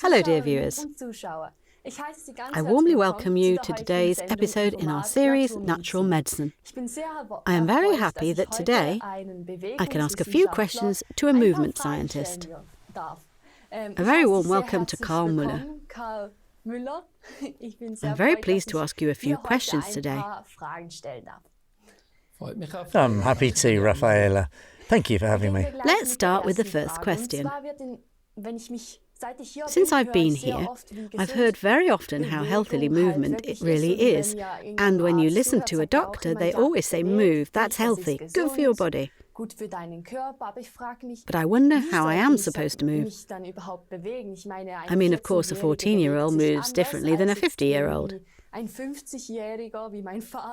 Hello, dear viewers. I warmly welcome you to today's episode in our series, Natural Medicine. I am very happy that today I can ask a few questions to a movement scientist. A very warm welcome to Karl Müller. I'm very pleased to ask you a few questions today. I'm happy to, Raffaella. Thank you for having me. Let's start with the first question. Since I've been here, I've heard very often how healthily movement it really is. And when you listen to a doctor, they always say, move, that's healthy, good for your body. But I wonder how I am supposed to move. I mean, of course, a 14-year-old moves differently than a 50-year-old.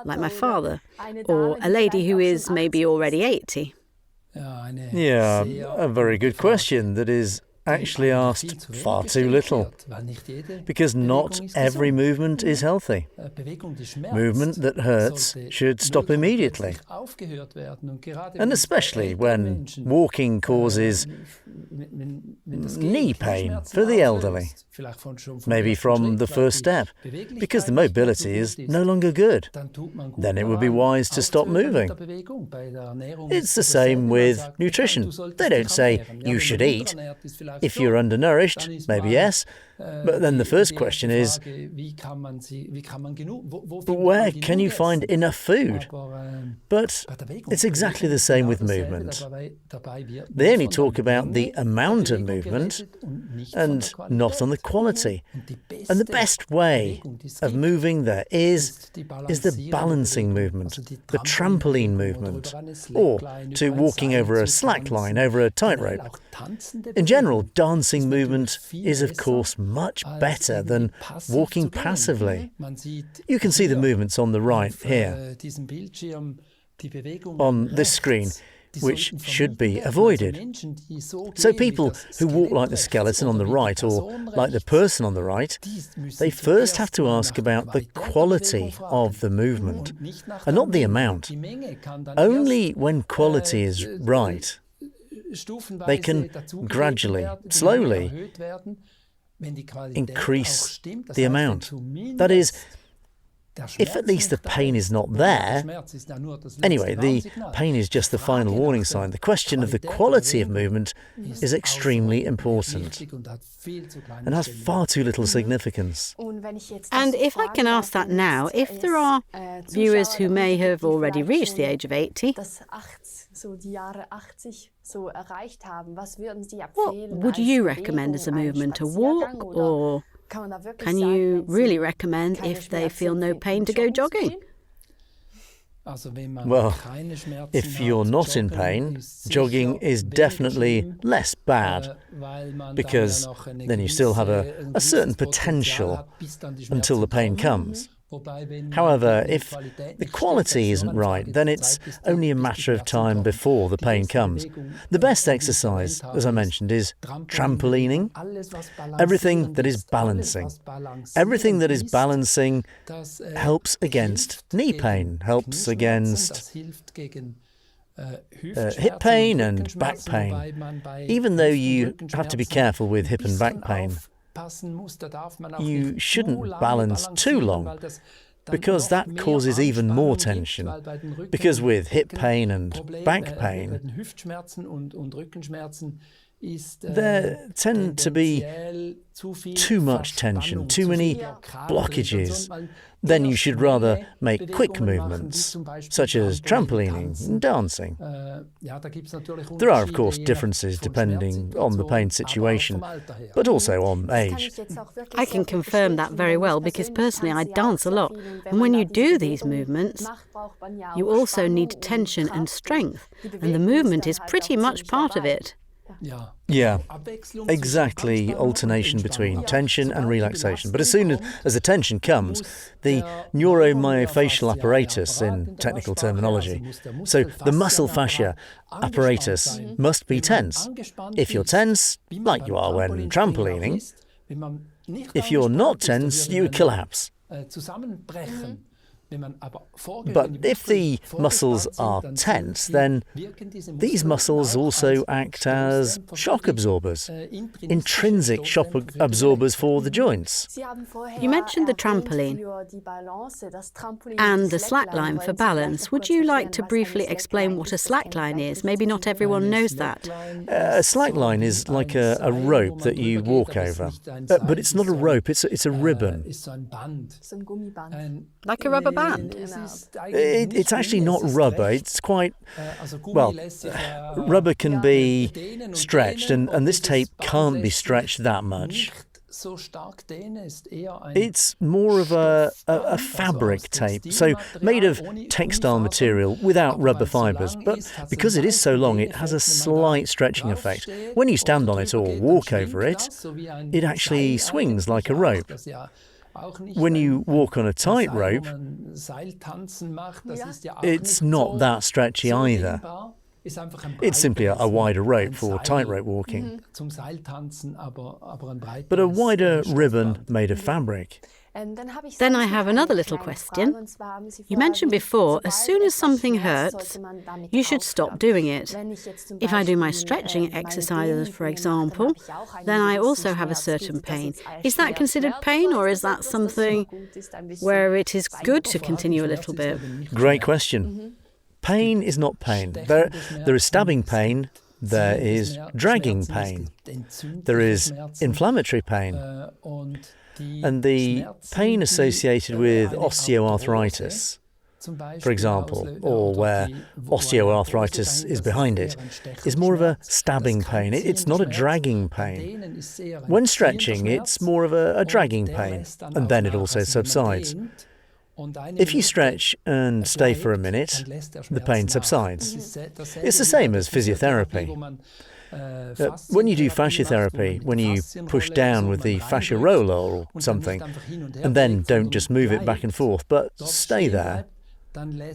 Like my father, or a lady who is maybe already 80. Yeah, a very good question that is actually asked far too little, because not every movement is healthy. Movement that hurts should stop immediately, and especially when walking causes knee pain for the elderly, maybe from the first step, because the mobility is no longer good. Then it would be wise to stop moving. It's the same with nutrition. They don't say you should eat. If you're undernourished, maybe yes, but then the first question is, where can you find enough food? But it's exactly the same with movement. They only talk about the amount of movement and not on the quality. And the best way of moving there is the balancing movement, the trampoline movement, or to walking over a slack line, over a tightrope. In general, dancing movement is, of course, much better than walking passively. You can see the movements on the right here, on this screen, which should be avoided. So people who walk like the skeleton on the right or like the person on the right, they first have to ask about the quality of the movement and not the amount. Only when quality is right, they can gradually, slowly increase the amount. That is, if at least the pain is not there. Anyway, the pain is just the final warning sign. The question of the quality of movement is extremely important and has far too little significance. And if I can ask that now, if there are viewers who may have already reached the age of 80, what would you recommend as a movement, a walk, or can you really recommend, if they feel no pain, to go jogging? Well, if you're not in pain, jogging is definitely less bad, because then you still have a certain potential until the pain comes. However, if the quality isn't right, then it's only a matter of time before the pain comes. The best exercise, as I mentioned, is trampolining. Everything that is balancing. Everything that is balancing helps against knee pain, helps against hip pain and back pain. Even though you have to be careful with hip and back pain, you shouldn't balance too long, because that causes even more tension. Because with hip pain and back pain, there tend to be too much tension, too many blockages. Then you should rather make quick movements, such as trampolining and dancing. There are, of course, differences depending on the pain situation, but also on age. I can confirm that very well, because personally I dance a lot. And when you do these movements, you also need tension and strength. And the movement is pretty much part of it. Yeah, exactly, alternation between tension and relaxation. But as soon as the tension comes, the neuromyofascial apparatus, in technical terminology, so the muscle fascia apparatus must be tense. If you're tense, like you are when trampolining, if you're not tense, you collapse. But if the muscles are tense, then these muscles also act as shock absorbers, intrinsic shock absorbers for the joints. You mentioned the trampoline and the slackline for balance. Would you like to briefly explain what a slackline is? Maybe not everyone knows that. A slackline is like a rope that you walk over, but it's not a rope, it's a ribbon. Like a rubber band? It's actually not rubber. It's quite, well, rubber can be stretched, and this tape can't be stretched that much. It's more of a fabric tape, so made of textile material without rubber fibres, but because it is so long, it has a slight stretching effect. When you stand on it or walk over it, it actually swings like a rope. When you walk on a tightrope, it's not that stretchy either. It's simply a wider rope for tightrope walking, but a wider ribbon made of fabric. Then I have another little question. You mentioned before, as soon as something hurts, you should stop doing it. If I do my stretching exercises, for example, then I also have a certain pain. Is that considered pain, or is that something where it is good to continue a little bit? Great question. Pain is not pain. There is stabbing pain, there is dragging pain, there is inflammatory pain, and the pain associated with osteoarthritis, for example, or where osteoarthritis is behind it, is more of a stabbing pain. It's not a dragging pain. When stretching, it's more of a dragging pain, and then it also subsides. If you stretch and stay for a minute, the pain subsides. It's the same as physiotherapy. When you do fascia therapy, when you push down with the fascia roller or something, and then don't just move it back and forth, but stay there,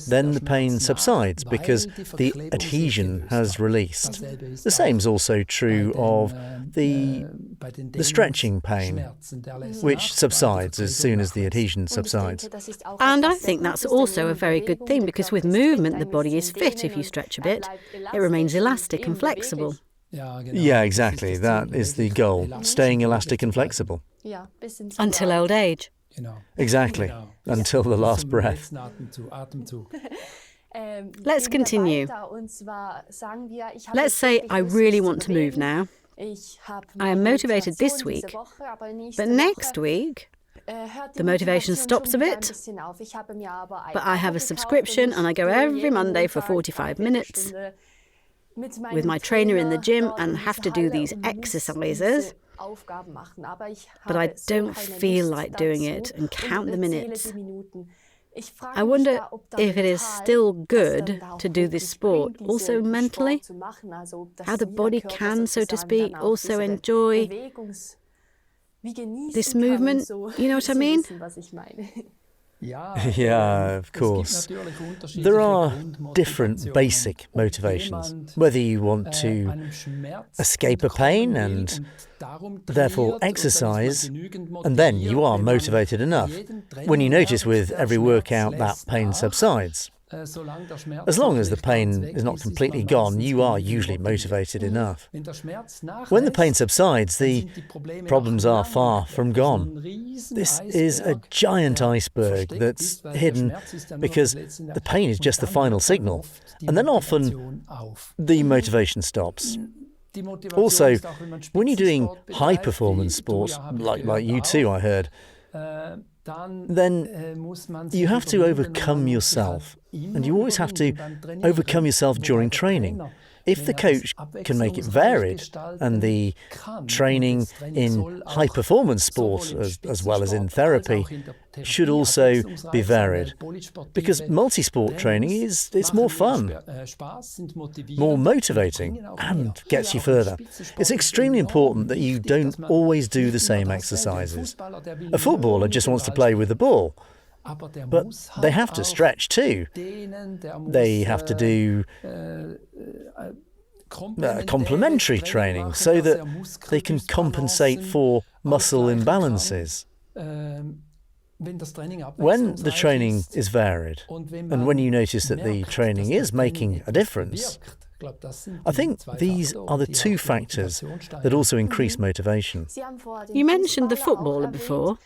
then the pain subsides because the adhesion has released. The same is also true of the stretching pain, which subsides as soon as the adhesion subsides. And I think that's also a very good thing, because with movement the body is fit. If you stretch a bit, it remains elastic and flexible. Yeah, exactly. That is the goal, staying elastic and flexible. Until old age. Exactly, until the last breath. Let's continue. Let's say I really want to move now. I am motivated this week, but next week the motivation stops a bit, but I have a subscription and I go every Monday for 45 minutes with my trainer in the gym and have to do these exercises. But I don't feel like doing it and count the minutes. I wonder if it is still good to do this sport, also mentally, how the body can, so to speak, also enjoy this movement. You know what I mean? Yeah, of course. There are different basic motivations. Whether you want to escape a pain and therefore exercise, and then you are motivated enough. When you notice with every workout that pain subsides. As long as the pain is not completely gone, you are usually motivated enough. When the pain subsides, the problems are far from gone. This is a giant iceberg that's hidden because the pain is just the final signal, and then often the motivation stops. Also, when you're doing high-performance sports, like you two, I heard, then you have to overcome yourself, and you always have to overcome yourself during training. If the coach can make it varied, and the training in high-performance sport, as well as in therapy, should also be varied. Because multi-sport training it's more fun, more motivating, and gets you further. It's extremely important that you don't always do the same exercises. A footballer just wants to play with the ball, but they have to stretch too. They have to do complementary training so that they can compensate for muscle imbalances. When the training is varied, and when you notice that the training is making a difference, I think these are the two factors that also increase motivation. You mentioned the footballer before,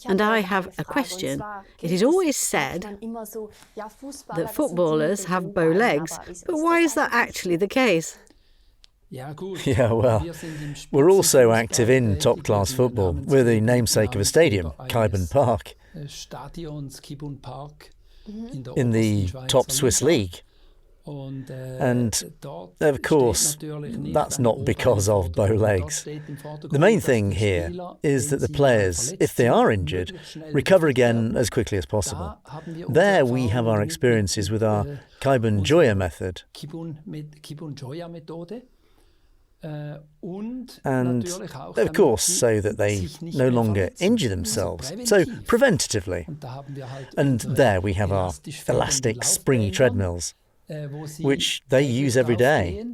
and I have a question. It is always said that footballers have bow legs, but why is that actually the case? Yeah, well, we're also active in top-class football. We're the namesake of a stadium, Kaiben Park, in the top Swiss league. And, of course, that's not because of bow legs. The main thing here is that the players, if they are injured, recover again as quickly as possible. There we have our experiences with our Kaiben Joya method. And, of course, so that they no longer injure themselves, so preventatively. And there we have our elastic, springy treadmills, which they use every day,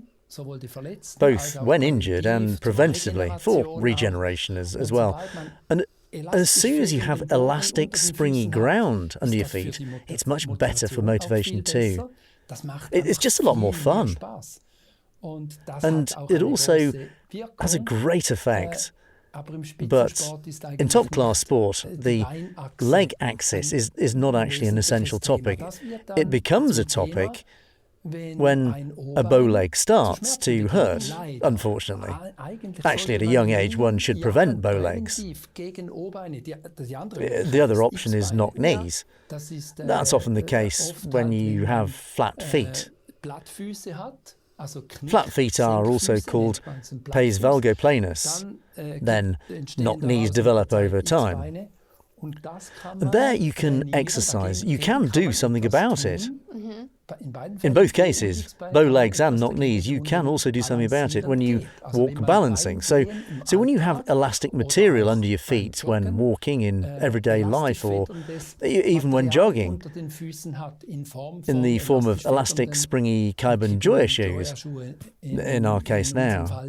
both when injured and preventatively, for regeneration as well. And as soon as you have elastic, springy ground under your feet, it's much better for motivation too. It's just a lot more fun. And it also has a great effect. But in top-class sport, the leg axis is not actually an essential topic. It becomes a topic when a bow leg starts to hurt, unfortunately. Actually, at a young age, one should prevent bow legs. The other option is knock knees. That's often the case when you have flat feet. Flat feet are also called pes valgoplanus. Then knock knees develop over time. And there you can exercise, you can do something about it. In both cases, bow legs and knock knees, you can also do something about it when you walk balancing. So when you have elastic material under your feet when walking in everyday life or even when jogging, in the form of elastic, springy Kaiben Joya shoes, in our case now,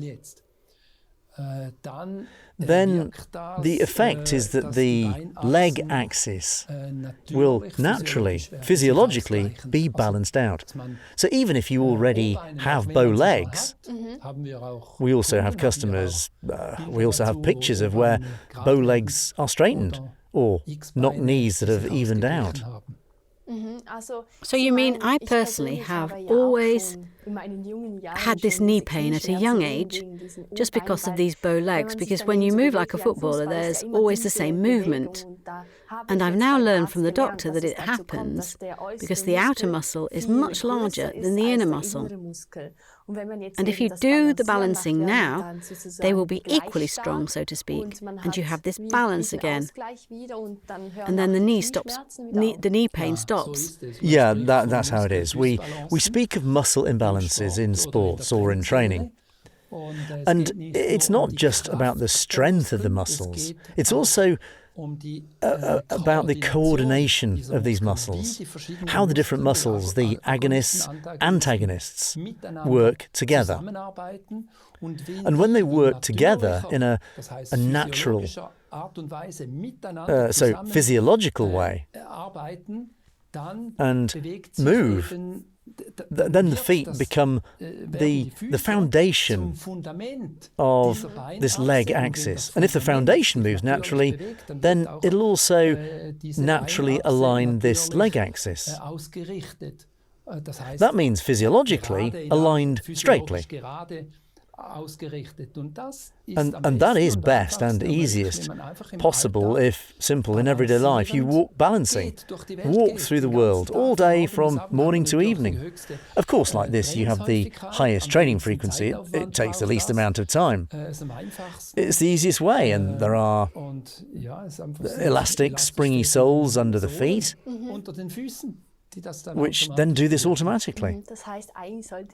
then the effect is that the leg axis will naturally, physiologically, be balanced out. So even if you already have bow legs, we also have customers, we also have pictures of where bow legs are straightened or knock knees that have evened out. So you mean I personally have always had this knee pain at a young age just because of these bow legs, because when you move like a footballer there's always the same movement. And I've now learned from the doctor that it happens because the outer muscle is much larger than the inner muscle. And if you do the balancing now, they will be equally strong, so to speak, and you have this balance again. And then the knee pain stops. Yeah, that's how it is. We speak of muscle imbalances in sports or in training. And it's not just about the strength of the muscles, it's also about the coordination of these muscles, how the different muscles, the agonists, antagonists, work together. And when they work together in a natural, so physiological way, and move, then the feet become the foundation of this leg axis. And if the foundation moves naturally, then it'll also naturally align this leg axis. That means physiologically aligned straightly. And that is best and easiest possible if simple in everyday life. You walk balancing, walk through the world all day from morning to evening. Of course, like this, you have the highest training frequency. It takes the least amount of time. It's the easiest way, and there are elastic, springy soles under the feet, which then do this automatically.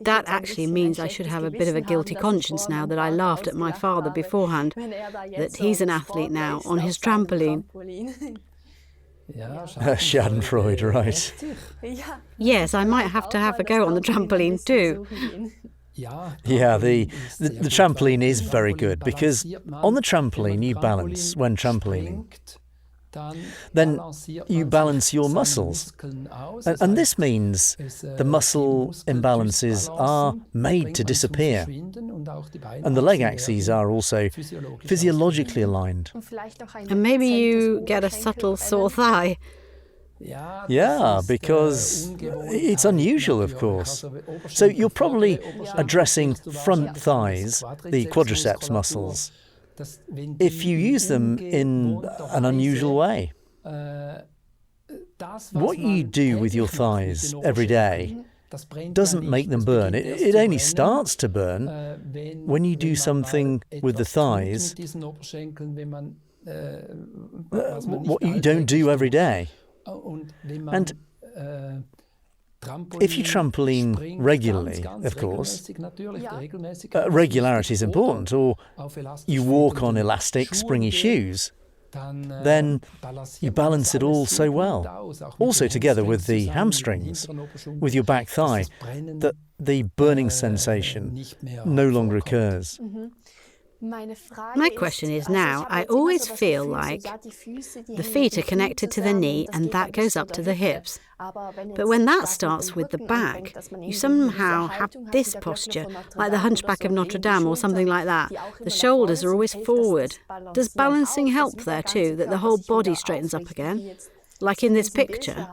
That actually means I should have a bit of a guilty conscience now that I laughed at my father beforehand, that he's an athlete now on his trampoline. Schadenfreude, right. Yes, I might have to have a go on the trampoline too. Yeah, the trampoline is very good because on the trampoline you balance when trampolining. then you balance your muscles. And this means the muscle imbalances are made to disappear. And the leg axes are also physiologically aligned. And maybe you get a subtle sore thigh. Yeah, because it's unusual, of course. So you're probably addressing front thighs, the quadriceps muscles, if you use them in an unusual way. What you do with your thighs every day doesn't make them burn. It only starts to burn when you do something with the thighs what you don't do every day. And if you trampoline regularly, of course, regularity is important, or you walk on elastic, springy shoes, then you balance it all so well. Also together with the hamstrings, with your back thigh, that the burning sensation no longer occurs. My question is now, I always feel like the feet are connected to the knee and that goes up to the hips. But when that starts with the back, you somehow have this posture, like the Hunchback of Notre Dame or something like that. The shoulders are always forward. Does balancing help there too, that the whole body straightens up again? Like in this picture?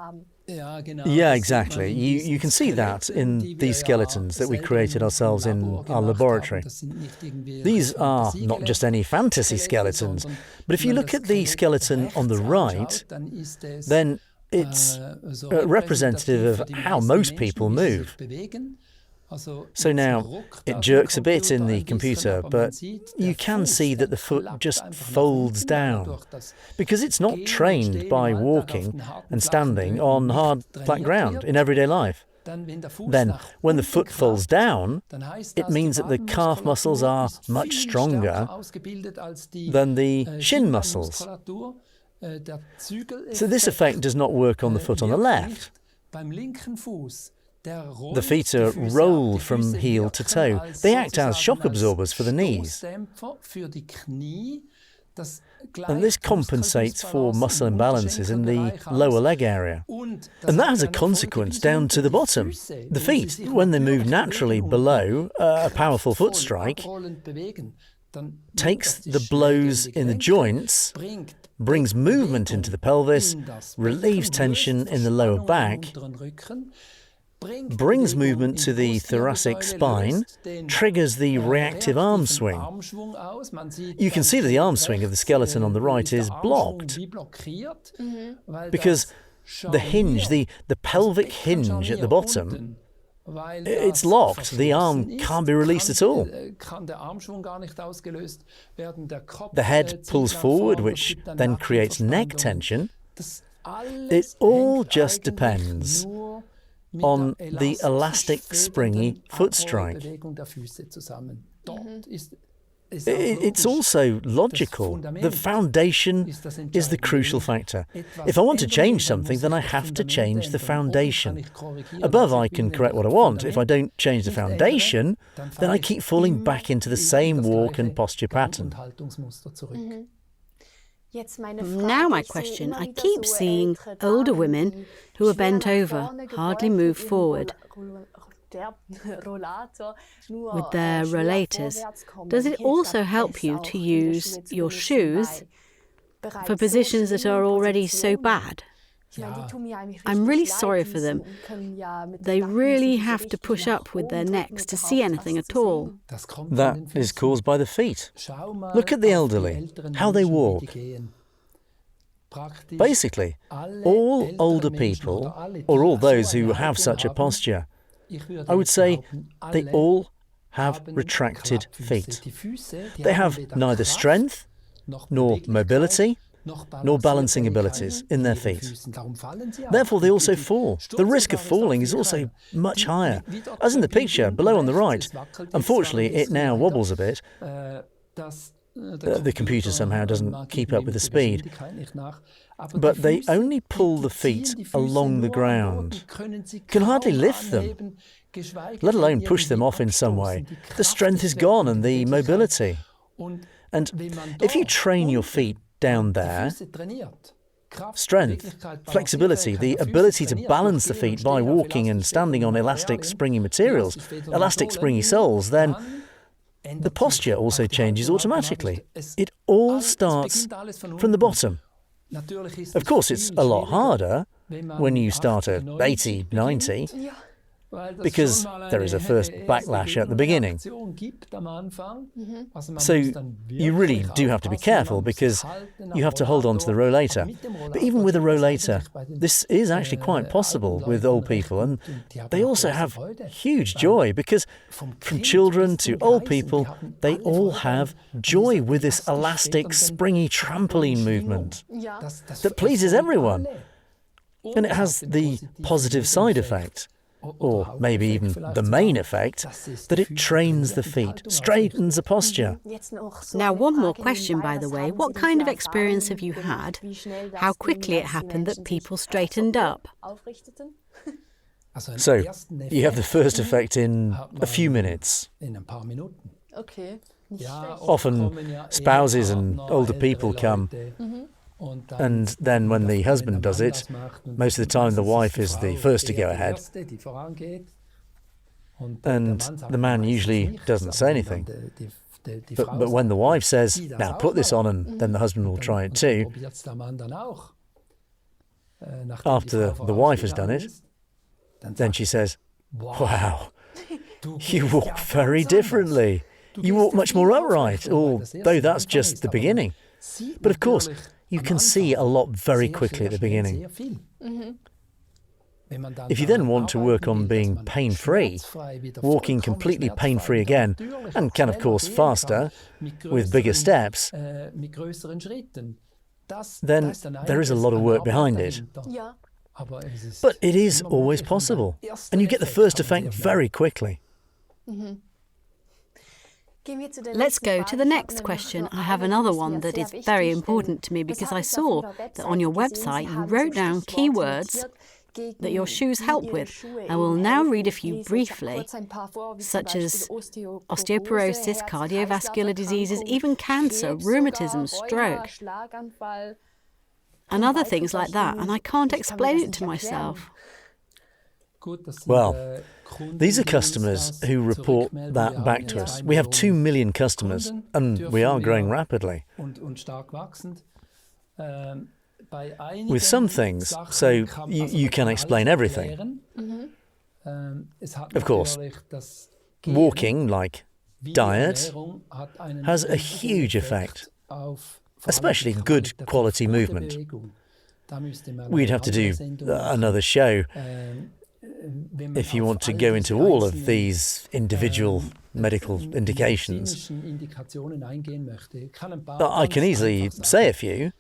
Yeah, exactly. You can see that in these skeletons that we created ourselves in our laboratory. These are not just any fantasy skeletons, but if you look at the skeleton on the right, then it's representative of how most people move. So now it jerks a bit in the computer, but you can see that the foot just folds down because it's not trained by walking and standing on hard, flat ground in everyday life. Then, when the foot folds down, it means that the calf muscles are much stronger than the shin muscles. So this effect does not work on the foot on the left. The feet are rolled from heel to toe. They act as shock absorbers for the knees. And this compensates for muscle imbalances in the lower leg area. And that has a consequence down to the bottom. The feet, when they move naturally below a powerful foot strike, takes the blows in the joints, brings movement into the pelvis, relieves tension in the lower back, brings movement to the thoracic spine, triggers the reactive arm swing. You can see that the arm swing of the skeleton on the right is blocked because the hinge, the pelvic hinge at the bottom, it's locked. The arm can't be released at all. The head pulls forward, which then creates neck tension. It all just depends on the elastic, springy foot strike. It's also logical. The foundation is the crucial factor. If I want to change something, then I have to change the foundation. Above, I can correct what I want. If I don't change the foundation, then I keep falling back into the same walk and posture pattern. Now my question, I keep seeing older women who are bent over, hardly move forward with their rollators. Does it also help you to use your shoes for positions that are already so bad? I'm really sorry for them. They really have to push up with their necks to see anything at all. That is caused by the feet. Look at the elderly, how they walk. Basically, all older people, or all those who have such a posture, I would say they all have retracted feet. They have neither strength, nor mobility, nor balancing abilities in their feet. Therefore, they also fall. The risk of falling is also much higher. As in the picture below on the right, unfortunately, it now wobbles a bit. The computer somehow doesn't keep up with the speed. But they only pull the feet along the ground, can hardly lift them, let alone push them off in some way. The strength is gone and the mobility. And if you train your feet down there, strength, flexibility, the ability to balance the feet by walking and standing on elastic, springy materials, elastic, springy soles, then the posture also changes automatically. It all starts from the bottom. Of course, it's a lot harder when you start at 80, 90, because there is a first backlash at the beginning. So you really do have to be careful because you have to hold on to the rollator. But even with a rollator, this is actually quite possible with old people, and they also have huge joy because from children to old people, they all have joy with this elastic, springy trampoline movement that pleases everyone. And it has the positive side effect, or maybe even the main effect, that it trains the feet, straightens the posture. Now, one more question, by the way. What kind of experience have you had? How quickly it happened that people straightened up? So, you have the first effect in a few minutes. Often, spouses and older people come, and then when the husband does it, most of the time the wife is the first to go ahead. And the man usually doesn't say anything. But when the wife says, "Now put this on," and then the husband will try it too, after the wife has done it, then she says, "Wow, you walk very differently. You walk much more upright," although that's just the beginning. But of course, you can see a lot very quickly at the beginning. If you then want to work on being pain-free, walking completely pain-free again, and can of course faster, with bigger steps, then there is a lot of work behind it. But it is always possible, and you get the first effect very quickly. Let's go to the next question. I have another one that is very important to me because I saw that on your website you wrote down keywords that your shoes help with. I will now read a few briefly, such as osteoporosis, cardiovascular diseases, even cancer, rheumatism, stroke, and other things like that, and I can't explain it to myself. Well, these are customers who report that back to us. We have 2 million customers, and we are growing rapidly. With some things, so you can explain everything. Of course, walking, like diet, has a huge effect, especially good quality movement. We'd have to do another show if you want to go into all of these individual medical indications. I can easily say a few.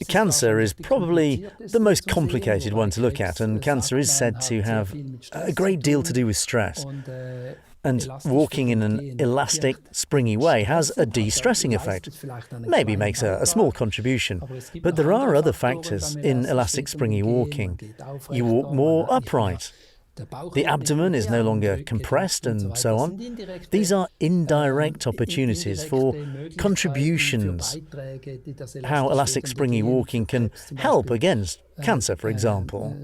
Cancer is probably the most complicated one to look at, and cancer is said to have a great deal to do with stress. And walking in an elastic, springy way has a de-stressing effect. Maybe makes a small contribution, but there are other factors in elastic, springy walking. You walk more upright. The abdomen is no longer compressed and so on. These are indirect opportunities for contributions. How elastic, springy walking can help against cancer, for example.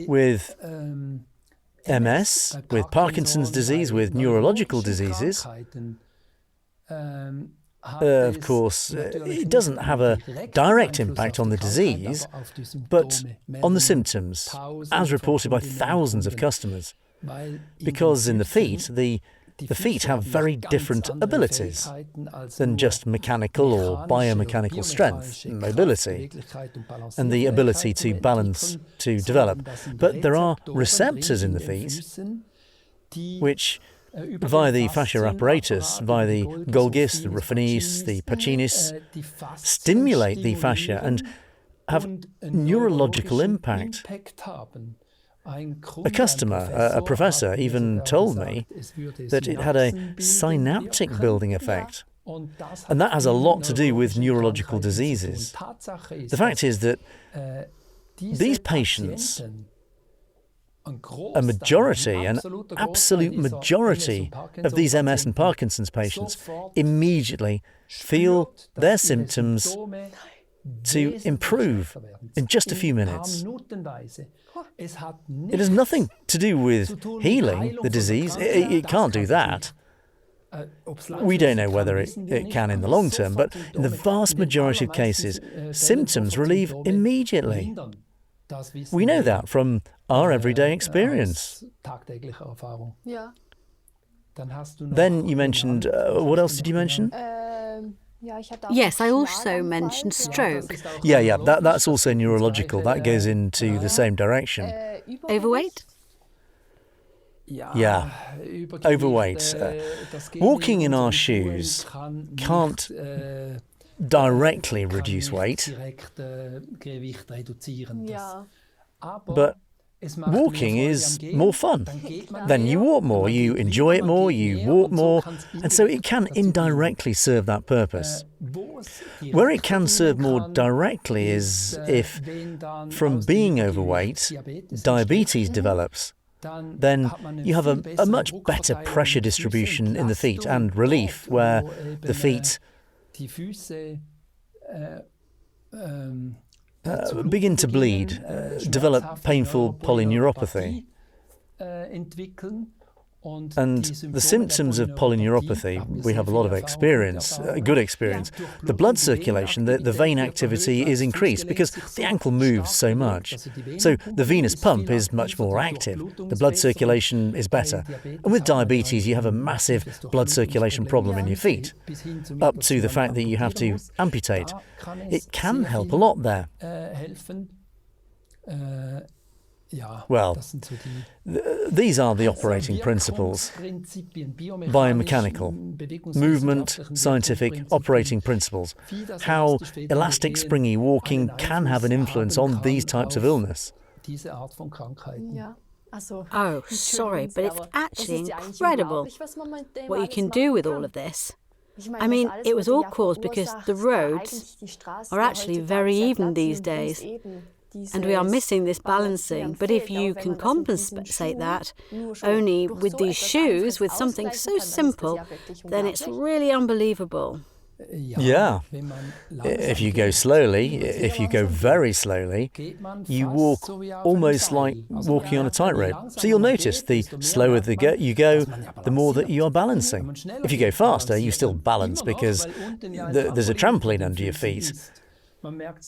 With MS, with Parkinson's disease, with neurological diseases, of course, it doesn't have a direct impact on the disease, but on the symptoms, as reported by thousands of customers. Because in the feet have very different abilities than just mechanical or biomechanical strength, mobility, and the ability to balance to develop. But there are receptors in the feet which, via the fascial apparatus, via the Golgis, the Roughenis, the Pacchinis, stimulate the fascia and have neurological impact. A customer, a professor, even told me that it had a synaptic building effect. And that has a lot to do with neurological diseases. The fact is that these patients a majority, an absolute majority of these MS and Parkinson's patients immediately feel their symptoms to improve in just a few minutes. It has nothing to do with healing the disease. It can't do that. We don't know whether it can in the long term, but in the vast majority of cases, symptoms relieve immediately. We know that from our everyday experience. Then you mentioned, what else did you mention? Yes, I also mentioned stroke. Yeah, that's also neurological. That goes into the same direction. Overweight? Yeah, overweight. Walking in our shoes can't directly reduce weight, but walking is more fun. Then you walk more, you enjoy it more, you walk more, and so it can indirectly serve that purpose. Where it can serve more directly is if, from being overweight, diabetes develops. Then you have a much better pressure distribution in the feet and relief, where the feet begin to bleed, develop painful polyneuropathy. And the symptoms of polyneuropathy, we have a lot of experience, good experience. The blood circulation, the vein activity is increased because the ankle moves so much. So the venous pump is much more active. The blood circulation is better. And with diabetes, you have a massive blood circulation problem in your feet, up to the fact that you have to amputate. It can help a lot there. Well, these are the operating principles. Biomechanical, movement, scientific, operating principles. How elastic, springy walking can have an influence on these types of illness. Oh, sorry, but it's actually incredible what you can do with all of this. I mean, it was all caused because the roads are actually very even these days. And we are missing this balancing. But if you can compensate that only with these shoes, with something so simple, then it's really unbelievable. Yeah. If you go slowly, if you go very slowly, you walk almost like walking on a tightrope. So you'll notice the slower you go, the more that you are balancing. If you go faster, you still balance because there's a trampoline under your feet.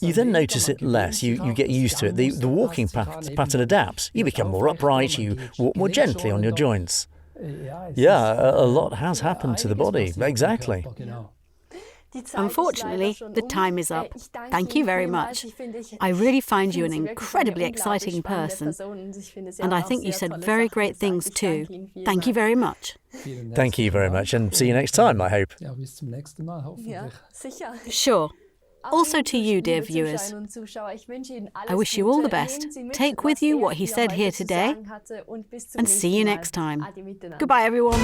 You then notice it less, you get used to it, the walking pattern adapts, you become more upright, you walk more gently on your joints. Yeah, a lot has happened to the body, exactly. Unfortunately, the time is up. Thank you very much. I really find you an incredibly exciting person, and I think you said very great things too. Thank you very much. Thank you very much, and see you next time, I hope. Sure. Also to you, dear viewers, I wish you all the best. Take with you what he said here today, and see you next time. Goodbye, everyone.